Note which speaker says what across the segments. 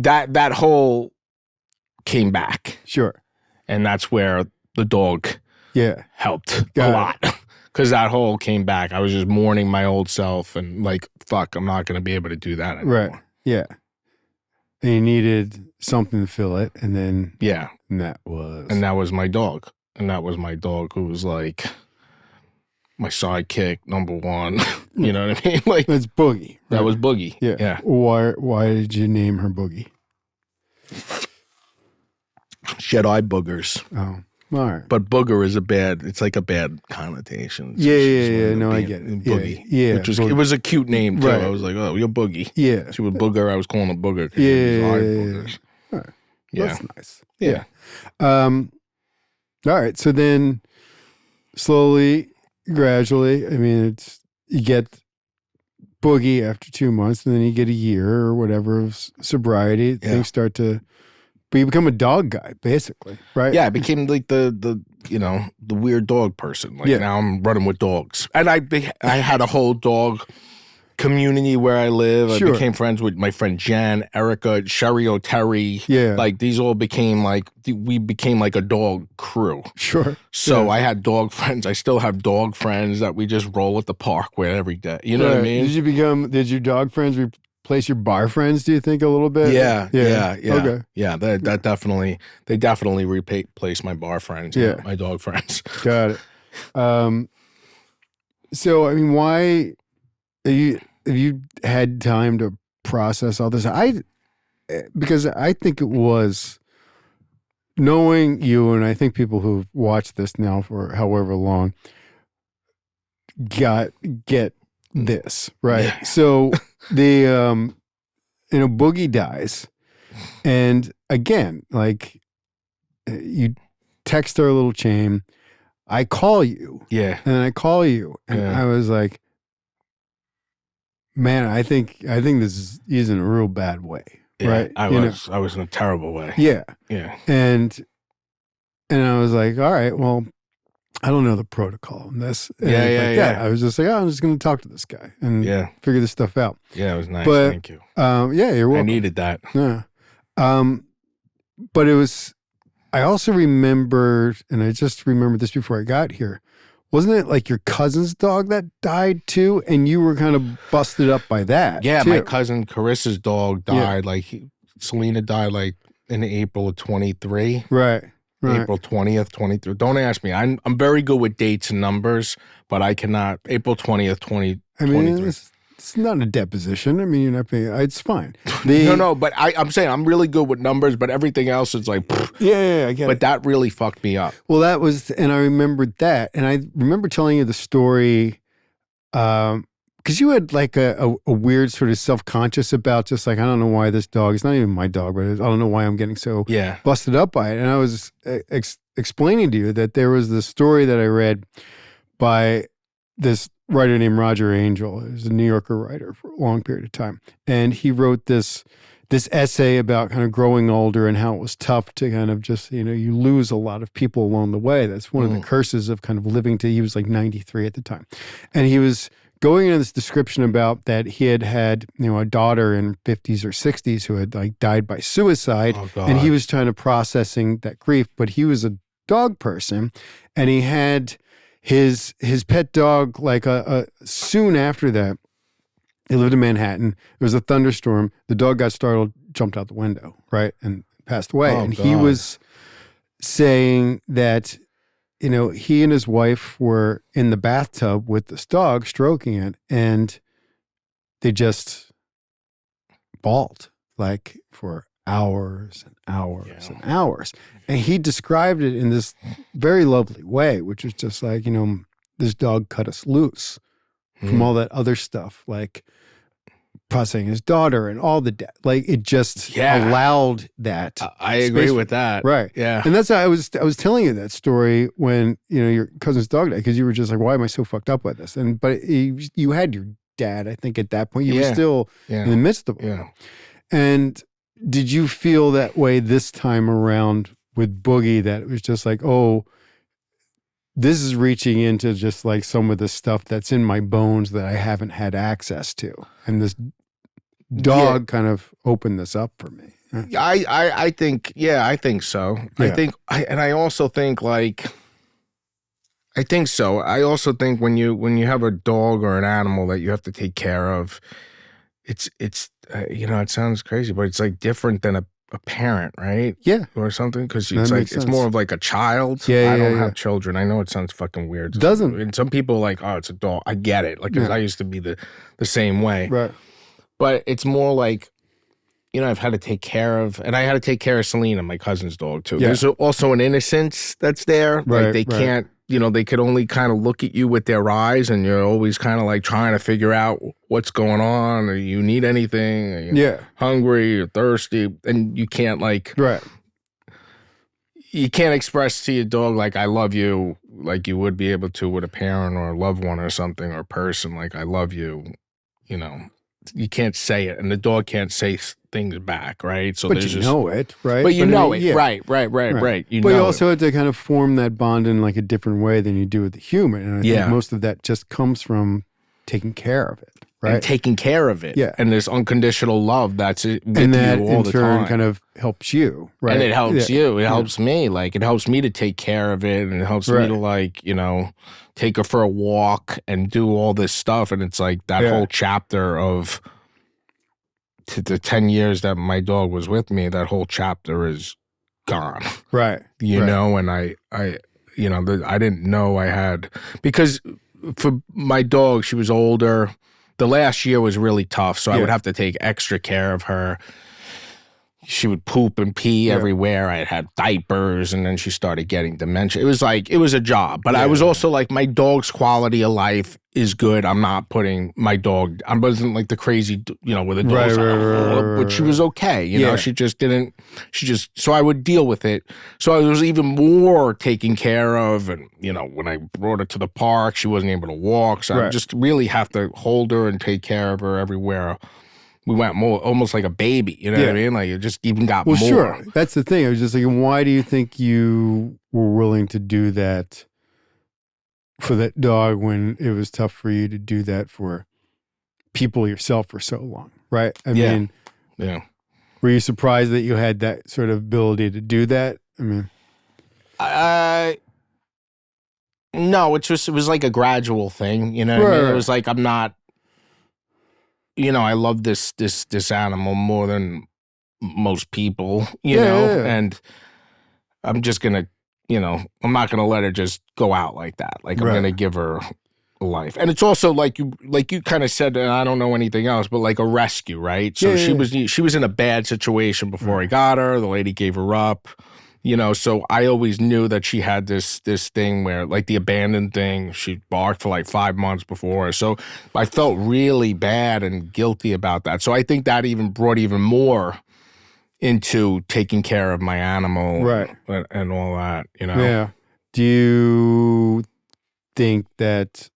Speaker 1: that whole came back.
Speaker 2: Sure.
Speaker 1: And that's where the dog helped a lot. Because that whole came back. I was just mourning my old self and like, fuck, I'm not going to be able to do that anymore.
Speaker 2: Right. Yeah. And you needed something to fill it. And then.
Speaker 1: Yeah.
Speaker 2: And that was
Speaker 1: my dog. And that was my dog who was like my sidekick, number one. You know what I mean? Like
Speaker 2: that's Boogie. Right?
Speaker 1: That was Boogie.
Speaker 2: Yeah. Why did you name her Boogie?
Speaker 1: She had eye boogers.
Speaker 2: Oh. All right.
Speaker 1: But booger is it's like a bad connotation.
Speaker 2: Yeah. No, I get it.
Speaker 1: Boogie.
Speaker 2: Yeah.
Speaker 1: It was a cute name too.
Speaker 2: Right.
Speaker 1: I was like, oh, you're Boogie.
Speaker 2: Yeah.
Speaker 1: She was booger. I was calling her booger.
Speaker 2: Yeah.
Speaker 1: Eye boogers.
Speaker 2: All right.
Speaker 1: Yeah.
Speaker 2: That's nice.
Speaker 1: Yeah.
Speaker 2: All right. So then slowly, gradually, I mean, you get Boogie after 2 months and then you get a year or whatever of sobriety. Things start to, but you become a dog guy, basically, right?
Speaker 1: Yeah, I became like the weird dog person. Like now I'm running with dogs. And I had a whole dog community where I live. I became friends with my friend Jen, Erica, Sherry O'Terry.
Speaker 2: Yeah.
Speaker 1: Like these all became we became like a dog crew.
Speaker 2: Sure.
Speaker 1: So I had dog friends. I still have dog friends that we just roll at the park with every day. You know what I mean?
Speaker 2: Did your dog friends replace your bar friends, do you think, a little bit?
Speaker 1: Yeah.
Speaker 2: Okay.
Speaker 1: Yeah, they definitely replaced my bar friends, my dog friends.
Speaker 2: Got it. So, I mean, why have you had time to process all this? Because I think it was knowing you, and I think people who've watched this now for however long get this, right?
Speaker 1: Yeah.
Speaker 2: So the Boogie dies, and again, like you text her a little chain. I call you, and I call you, and I was like, man, I think he's in a real bad way, right?
Speaker 1: I was in a terrible way.
Speaker 2: Yeah, and I was like, all right, well, I don't know the protocol on this. And I was just like, I'm just going to talk to this guy and figure this stuff out.
Speaker 1: Yeah, it was nice.
Speaker 2: But,
Speaker 1: thank you.
Speaker 2: You're welcome.
Speaker 1: I needed that.
Speaker 2: Yeah. But it was. I also remembered, and I just remembered this before I got here. Wasn't it like your cousin's dog that died too? And you were kind of busted up by that.
Speaker 1: Yeah,
Speaker 2: too.
Speaker 1: my cousin Carissa's dog died. Selena died like in April of 23.
Speaker 2: Right.
Speaker 1: April 20th, 23. Don't ask me. I'm very good with dates and numbers, but I cannot. April 20th, 2023.
Speaker 2: I mean, it's not a deposition. I mean, you're not paying. It's fine.
Speaker 1: No, but I'm saying I'm really good with numbers, but everything else is like,
Speaker 2: I get it.
Speaker 1: But that really fucked me up.
Speaker 2: Well, that was, and I remembered that. And I remember telling you the story, because you had like a weird sort of self-conscious about just like, I don't know why this dog, it's not even my dog, but I don't know why I'm getting so busted up by it. And I was explaining to you that there was this story that I read by this writer named Roger Angel. He was a New Yorker writer for a long period of time. And he wrote this essay about kind of growing older and how it was tough to kind of just, you lose a lot of people along the way. That's one of the curses of kind of living to, he was like 93 at the time. And he was going into this description about that he had a daughter in 50s or 60s who had like died by suicide.
Speaker 1: Oh, God.
Speaker 2: And he was trying to processing that grief, but he was a dog person and he had his pet dog like soon after that. He lived in Manhattan. There was a thunderstorm. The dog got startled, jumped out the window, right, and passed away.
Speaker 1: Oh,
Speaker 2: and
Speaker 1: God.
Speaker 2: he was saying that, he and his wife were in the bathtub with this dog, stroking it, and they just bawled like for hours and hours and hours. And he described it in this very lovely way, which was just like, this dog cut us loose from all that other stuff, like processing his daughter and all the like it just allowed that.
Speaker 1: I agree with that.
Speaker 2: Right.
Speaker 1: Yeah.
Speaker 2: And that's how I was telling you that story when, your cousin's dog died, because you were just like, why am I so fucked up with this? But you had your dad, I think at that point, you were still in the midst of it.
Speaker 1: Yeah.
Speaker 2: And did you feel that way this time around with Boogie, that it was just like, oh, this is reaching into just like some of the stuff that's in my bones that I haven't had access to? And this dog kind of opened this up for me.
Speaker 1: I think so.
Speaker 2: Yeah.
Speaker 1: I also think like, I think so. I also think when you have a dog or an animal that you have to take care of, it's it sounds crazy, but it's like different than a parent, right?
Speaker 2: Yeah.
Speaker 1: Or something, because it's like it's more of like a child.
Speaker 2: Yeah,
Speaker 1: I don't have children. I know it sounds fucking weird.
Speaker 2: It doesn't.
Speaker 1: And some people are like, oh, it's a dog. I get it. Like, 'cause I used to be the same way.
Speaker 2: Right.
Speaker 1: But it's more like, I've had to take care of, and I had to take care of Selena, my cousin's dog, too.
Speaker 2: Yeah.
Speaker 1: There's also an innocence that's there.
Speaker 2: Right,
Speaker 1: like, they can't, they could only kind of look at you with their eyes, and you're always kind of like trying to figure out what's going on, or you need anything, or you're hungry, or thirsty, and you can't, like, you can't express to your dog, like, I love you, like you would be able to with a parent or a loved one or something, or a person, like, I love you, You can't say it, and the dog can't say things back, right? So
Speaker 2: but you know it, right?
Speaker 1: But you know it, right.
Speaker 2: You also have to kind of form that bond in like a different way than you do with the human, and I think most of that just comes from taking care of it, right?
Speaker 1: And taking care of it, and there's unconditional love that's with
Speaker 2: and that
Speaker 1: you all the time.
Speaker 2: in turn kind of helps you, right?
Speaker 1: And it helps you. It helps me. Like, it helps me to take care of it, and it helps me to, like, take her for a walk and do all this stuff. And it's like that whole chapter of the 10 years that my dog was with me, that whole chapter is gone.
Speaker 2: Right.
Speaker 1: And I didn't know I had, because for my dog, she was older. The last year was really tough. So I would have to take extra care of her. She would poop and pee everywhere. I had diapers, and then she started getting dementia. It was a job. But I was also like, my dog's quality of life is good. I'm not putting my dog, I wasn't like the crazy, with a dog. But she was okay. She just didn't, so I would deal with it. So I was even more taken care of. And, when I brought her to the park, she wasn't able to walk. So I just really have to hold her and take care of her everywhere. We went more, almost like a baby, what I mean? Like, it just even got more.
Speaker 2: Well, sure. That's the thing. I was just thinking, why do you think you were willing to do that for that dog when it was tough for you to do that for people yourself for so long, right? I mean, were you surprised that you had that sort of ability to do that? I mean,
Speaker 1: no, it was like a gradual thing, what I mean? It was like, I'm not, I love this animal more than most people, and I'm just gonna, I'm not gonna let her just go out like that. Like, I'm gonna give her a life. And it's also like you kind of said, and I don't know anything else, but like a rescue, right? So she was in a bad situation before I got her. The lady gave her up. So I always knew that she had this thing where, like, the abandoned thing, she barked for like 5 months before. So I felt really bad and guilty about that. So I think that even brought even more into taking care of my animal, and all that,
Speaker 2: Yeah. Do you think that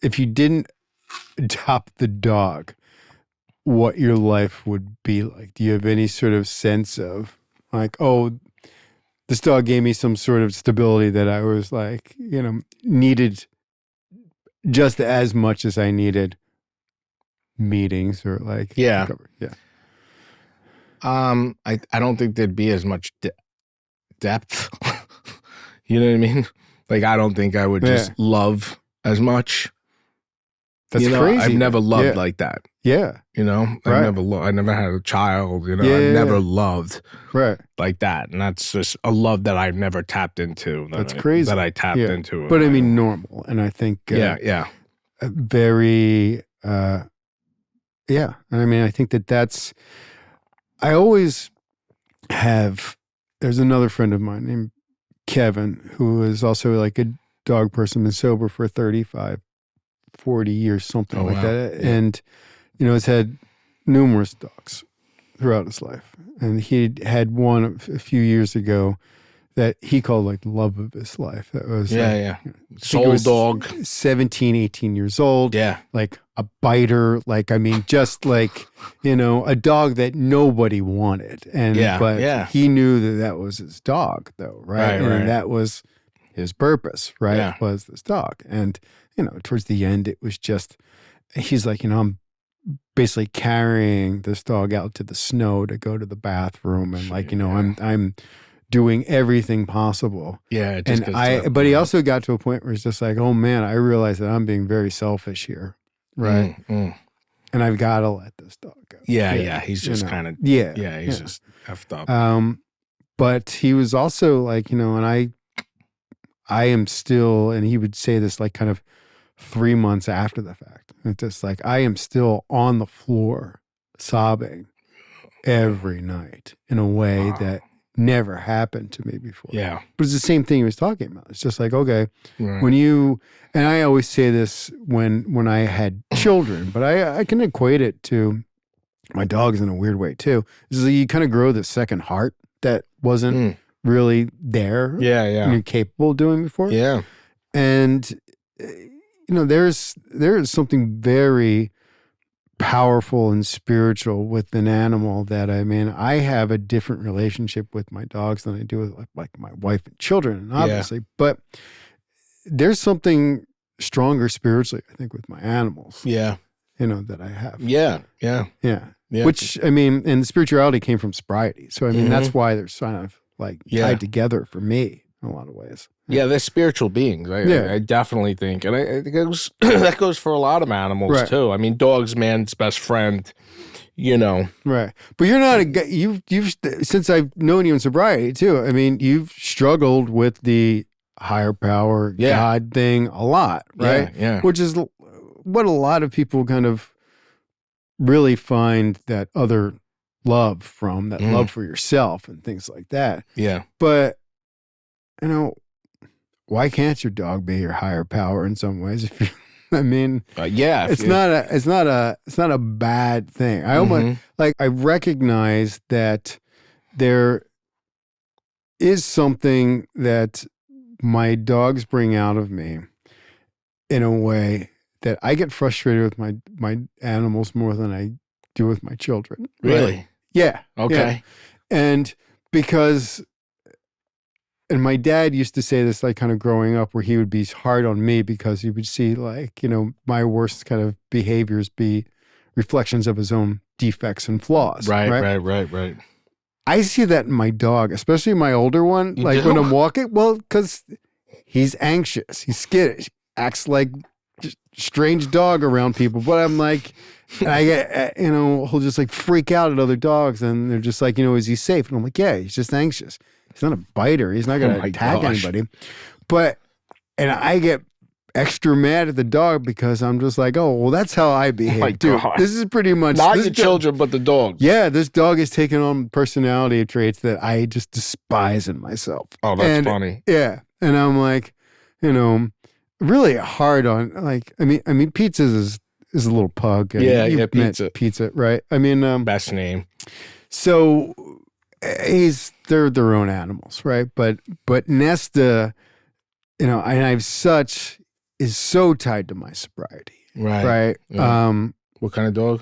Speaker 2: if you didn't adopt the dog, what your life would be like? Do you have any sort of sense of, like, oh, this dog gave me some sort of stability that I was like, needed just as much as I needed meetings or like,
Speaker 1: I don't think there'd be as much depth. You know what I mean? Like, I don't think I would just love as much.
Speaker 2: That's crazy.
Speaker 1: I've never loved like that.
Speaker 2: Yeah.
Speaker 1: I never had a child, I've never loved like that. And that's just a love that I've never tapped into.
Speaker 2: That's crazy.
Speaker 1: That I tapped into.
Speaker 2: But I mean, normal. And I think, very, I mean, I think that's, I always have, there's another friend of mine named Kevin, who is also like a dog person, been sober for 35, 40 years, something like that. And, has had numerous dogs throughout his life. And he had one a few years ago that he called like the love of his life. That was
Speaker 1: soul dog,
Speaker 2: 17, 18 years old.
Speaker 1: Yeah.
Speaker 2: Like a biter. Like, I mean, just like, a dog that nobody wanted. And, but he knew that was his dog though. Right. And that was his purpose, right? Was this dog. And, towards the end, it was just, he's like, I'm basically carrying this dog out to the snow to go to the bathroom, and like, you know, I'm doing everything possible.
Speaker 1: Yeah, it just
Speaker 2: but he also got to a point where it's just like, oh man, I realize that I'm being very selfish here, right? And I've got to let this dog go.
Speaker 1: Yeah, he's just kind of he's just effed up.
Speaker 2: But he was also like, you know, and I am still, and he would say this like kind of 3 months after the fact. It's just like, I am still on the floor sobbing every night in a way that never happened to me before.
Speaker 1: Yeah.
Speaker 2: But it's the same thing he was talking about. It's just like, okay, when you, and I always say this when I had children, but I can equate it to my dogs in a weird way too. Is that you kind of grow this second heart that wasn't really there.
Speaker 1: Yeah.
Speaker 2: And you're capable of doing before.
Speaker 1: Yeah.
Speaker 2: And, you know, there is something very powerful and spiritual with an animal that, I mean, I have a different relationship with my dogs than I do with like my wife and children, obviously, but there's something stronger spiritually, I think, with my animals.
Speaker 1: Yeah.
Speaker 2: You know, that I have.
Speaker 1: Yeah.
Speaker 2: Which, I mean, and spirituality came from sobriety. So, I mean, that's why they're kind of like tied together for me in a lot of ways.
Speaker 1: Yeah, they're spiritual beings. I definitely think, and I think that goes for a lot of animals too. I mean, dog's man's best friend. You know,
Speaker 2: right? But you're not you've since I've known you in sobriety too. I mean, you've struggled with the higher power God thing a lot, right?
Speaker 1: Yeah.
Speaker 2: Which is what a lot of people kind of really find that other love from, that love for yourself and things like that.
Speaker 1: Yeah.
Speaker 2: But you know, why can't your dog be your higher power in some ways? If you, I mean, it's not a bad thing. I almost like, I recognize that there is something that my dogs bring out of me in a way that I get frustrated with my animals more than I do with my children.
Speaker 1: Really?
Speaker 2: Right? Yeah.
Speaker 1: Okay.
Speaker 2: Yeah. And because, and my dad used to say this, like kind of growing up, where he would be hard on me because he would see, like, you know, my worst kind of behaviors be reflections of his own defects and flaws.
Speaker 1: Right.
Speaker 2: I see that in my dog, especially my older one.
Speaker 1: You
Speaker 2: like
Speaker 1: do?
Speaker 2: when I'm walking, well, because he's anxious, he's skittish, acts like just strange dog around people. But I'm like, and I get, you know, he'll just like freak out at other dogs, and they're just like, you know, is he safe? And I'm like, yeah, he's just anxious. He's not a biter. He's not going to attack anybody. But, and I get extra mad at the dog because I'm just like, oh, well, that's how I behave too. This is pretty much
Speaker 1: not your children, but the dog.
Speaker 2: Yeah, this dog is taking on personality traits that I just despise in myself.
Speaker 1: Oh, that's funny.
Speaker 2: Yeah, and I'm like, you know, really hard on, like, I mean, Pizza is a little pug.
Speaker 1: Yeah,
Speaker 2: Pizza, right? I mean,
Speaker 1: best name.
Speaker 2: So they're their own animals, right? But Nesta, you know, and is so tied to my sobriety. Right.
Speaker 1: Yeah. What kind of dog?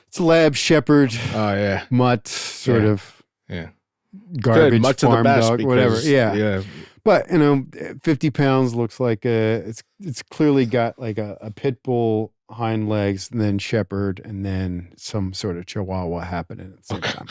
Speaker 2: It's a lab shepherd.
Speaker 1: Oh yeah.
Speaker 2: Mutt sort of.
Speaker 1: Yeah.
Speaker 2: Garbage
Speaker 1: Mutt's
Speaker 2: farm
Speaker 1: the best
Speaker 2: dog,
Speaker 1: because,
Speaker 2: whatever. Yeah.
Speaker 1: Yeah.
Speaker 2: But, you know, 50 pounds looks like it's clearly got like a pit bull hind legs, and then shepherd, and then some sort of chihuahua happening at the same time.